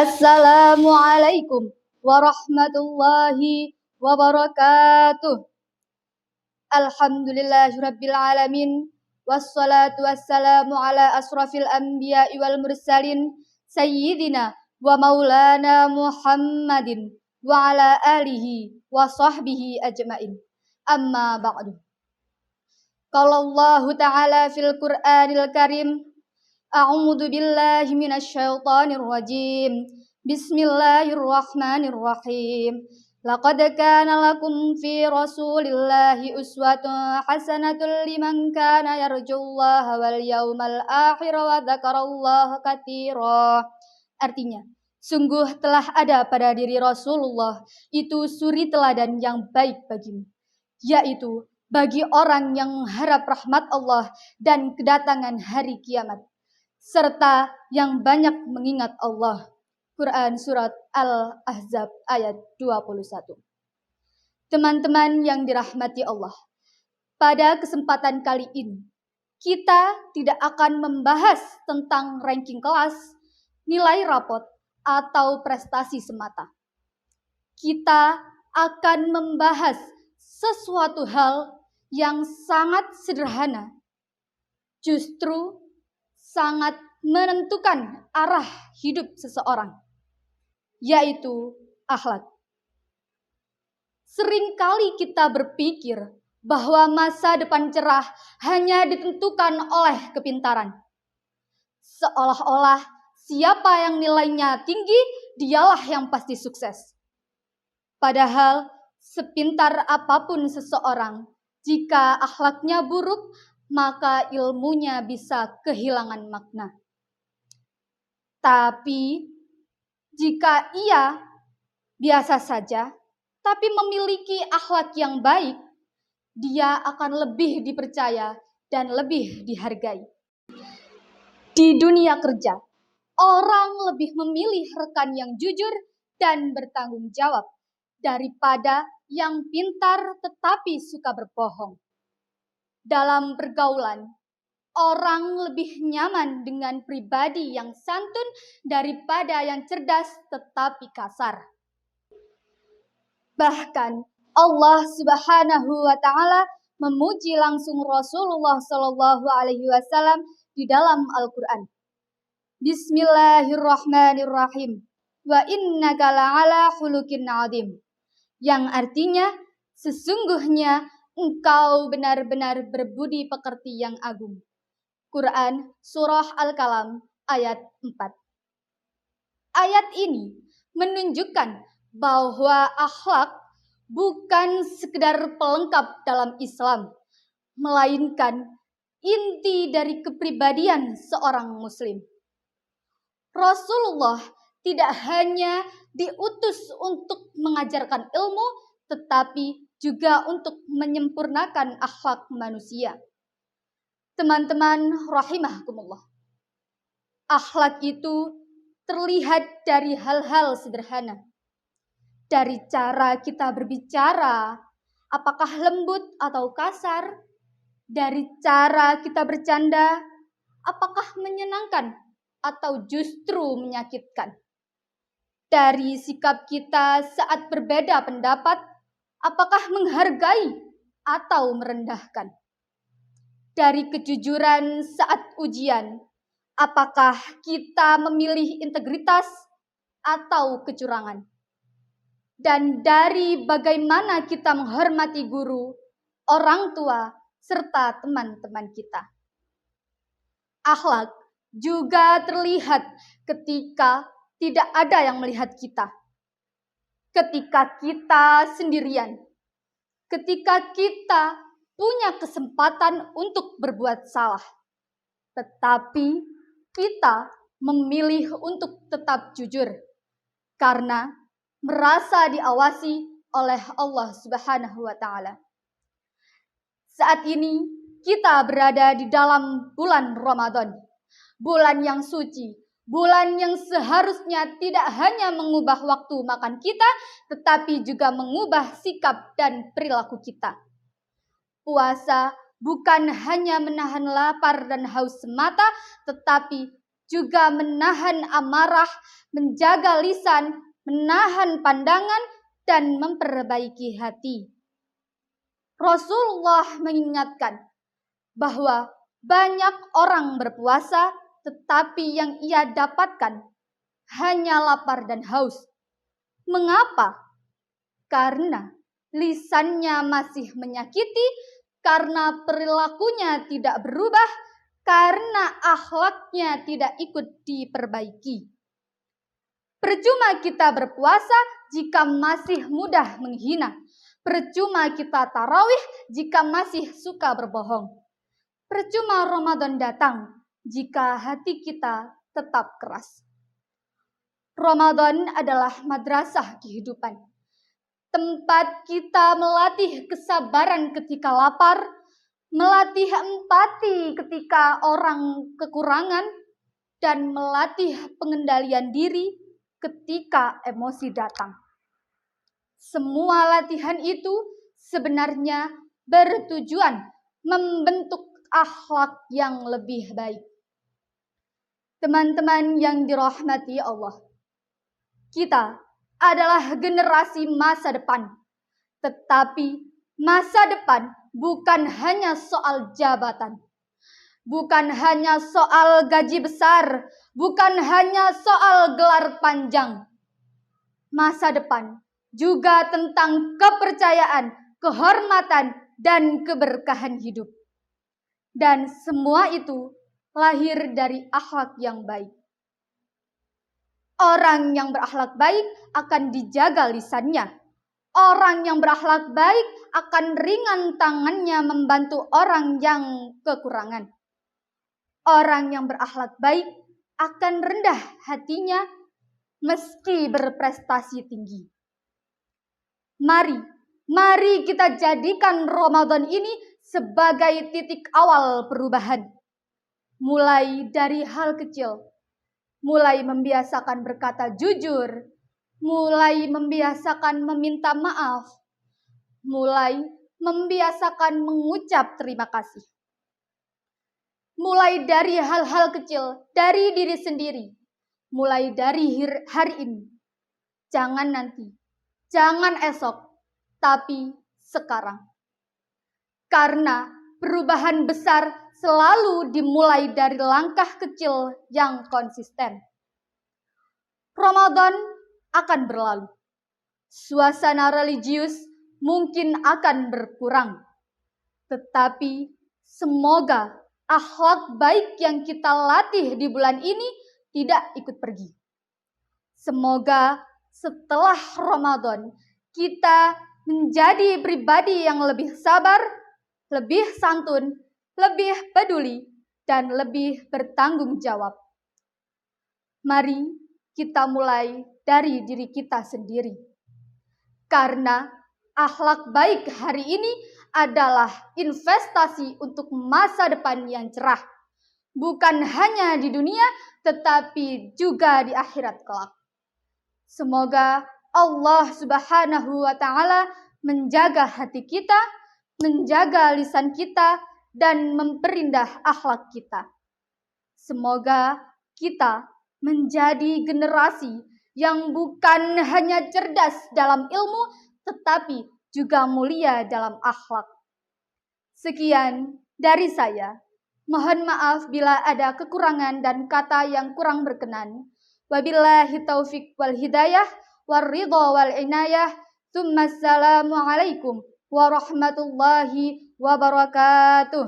Assalamualaikum warahmatullahi wabarakatuh. Alhamdulillahirabbil alamin. Wassalatu wassalamu ala asrafil anbiya'i wal mursalin sayyidina wa maulana Muhammadin wa ala alihi wa sahbihi ajmain. Amma ba'du. Qala Allah ta'ala fil Qur'anil Karim, a'udzu billahi minasyaitonir rajim. Bismillahirrahmanirrahim. Laqad kana lakum fi Rasulillahi uswatun hasanatun liman kana yarjullaha wal yawmal akhir wa dzakarallaha katsira. Artinya, sungguh telah ada pada diri Rasulullah itu suri teladan yang baik bagimu, yaitu bagi orang yang mengharap rahmat Allah dan kedatangan hari kiamat, serta yang banyak mengingat Allah. Quran Surat Al-Ahzab ayat 21. Teman-teman yang dirahmati Allah, pada kesempatan kali ini, kita tidak akan membahas tentang ranking kelas, nilai rapot, atau prestasi semata. Kita akan membahas sesuatu hal yang sangat sederhana, justru sangat menentukan arah hidup seseorang, yaitu akhlak. Seringkali kita berpikir bahwa masa depan cerah hanya ditentukan oleh kepintaran. Seolah-olah siapa yang nilainya tinggi, dialah yang pasti sukses. Padahal sepintar apapun seseorang, jika akhlaknya buruk, maka ilmunya bisa kehilangan makna. Tapi jika ia biasa saja, tapi memiliki akhlak yang baik, dia akan lebih dipercaya dan lebih dihargai. Di dunia kerja, orang lebih memilih rekan yang jujur dan bertanggung jawab daripada yang pintar tetapi suka berbohong. Dalam pergaulan, orang lebih nyaman dengan pribadi yang santun daripada yang cerdas tetapi kasar. Bahkan Allah Subhanahu wa taala memuji langsung Rasulullah sallallahu alaihi wasallam di dalam Al-Qur'an. Bismillahirrahmanirrahim. Wa innaka la'ala khuluqin 'adzim. Yang artinya, sesungguhnya engkau benar-benar berbudi pekerti yang agung. Quran Surah Al-Qalam ayat 4. Ayat ini menunjukkan bahwa akhlak bukan sekedar pelengkap dalam Islam, melainkan inti dari kepribadian seorang muslim. Rasulullah tidak hanya diutus untuk mengajarkan ilmu, tetapi juga untuk menyempurnakan akhlak manusia. Teman-teman rahimakumullah, akhlak itu terlihat dari hal-hal sederhana. Dari cara kita berbicara, apakah lembut atau kasar? Dari cara kita bercanda, apakah menyenangkan atau justru menyakitkan? Dari sikap kita saat berbeda pendapat, apakah menghargai atau merendahkan? Dari kejujuran saat ujian, apakah kita memilih integritas atau kecurangan? Dan dari bagaimana kita menghormati guru, orang tua, serta teman-teman kita. Akhlak juga terlihat ketika tidak ada yang melihat kita. Ketika kita sendirian. Ketika kita punya kesempatan untuk berbuat salah. Tetapi kita memilih untuk tetap jujur. Karena merasa diawasi oleh Allah Subhanahu wa taala. Saat ini kita berada di dalam bulan Ramadan, bulan yang suci, bulan yang seharusnya tidak hanya mengubah waktu makan kita, tetapi juga mengubah sikap dan perilaku kita. Puasa bukan hanya menahan lapar dan haus semata, tetapi juga menahan amarah, menjaga lisan, menahan pandangan, dan memperbaiki hati. Rasulullah mengingatkan bahwa banyak orang berpuasa, tetapi yang ia dapatkan hanya lapar dan haus. Mengapa? Karena lisannya masih menyakiti, karena perilakunya tidak berubah, karena akhlaknya tidak ikut diperbaiki. Percuma kita berpuasa jika masih mudah menghina. Percuma kita tarawih jika masih suka berbohong. Percuma Ramadan datang jika hati kita tetap keras. Ramadan adalah madrasah kehidupan. Tempat kita melatih kesabaran ketika lapar, melatih empati ketika orang kekurangan, dan melatih pengendalian diri ketika emosi datang. Semua latihan itu sebenarnya bertujuan membentuk akhlak yang lebih baik. Teman-teman yang dirahmati Allah, kita adalah generasi masa depan. Tetapi masa depan bukan hanya soal jabatan, bukan hanya soal gaji besar, bukan hanya soal gelar panjang. Masa depan juga tentang kepercayaan, kehormatan, dan keberkahan hidup. Dan semua itu lahir dari akhlak yang baik. Orang yang berakhlak baik akan dijaga lisannya. Orang yang berakhlak baik akan ringan tangannya membantu orang yang kekurangan. Orang yang berakhlak baik akan rendah hatinya meski berprestasi tinggi. Mari kita jadikan Ramadan ini sebagai titik awal perubahan. Mulai dari hal kecil. Mulai membiasakan berkata jujur, mulai membiasakan meminta maaf, mulai membiasakan mengucap terima kasih. Mulai dari hal-hal kecil, dari diri sendiri, mulai dari hari ini. Jangan nanti, jangan esok, tapi sekarang. Karena perubahan besar selalu dimulai dari langkah kecil yang konsisten. Ramadan akan berlalu. Suasana religius mungkin akan berkurang. Tetapi semoga akhlak baik yang kita latih di bulan ini tidak ikut pergi. Semoga setelah Ramadan kita menjadi pribadi yang lebih sabar, lebih santun, lebih peduli, dan lebih bertanggung jawab. Mari kita mulai dari diri kita sendiri. Karena akhlak baik hari ini adalah investasi untuk masa depan yang cerah. Bukan hanya di dunia, tetapi juga di akhirat kelak. Semoga Allah Subhanahu wa Ta'ala menjaga hati kita, menjaga lisan kita, dan memperindah akhlak kita. Semoga kita menjadi generasi yang bukan hanya cerdas dalam ilmu, tetapi juga mulia dalam akhlak. Sekian dari saya. Mohon maaf bila ada kekurangan dan kata yang kurang berkenan. Wabillahi taufik wal hidayah, warridha wal inayah. Assalamualaikum warahmatullahi wabarakatuh.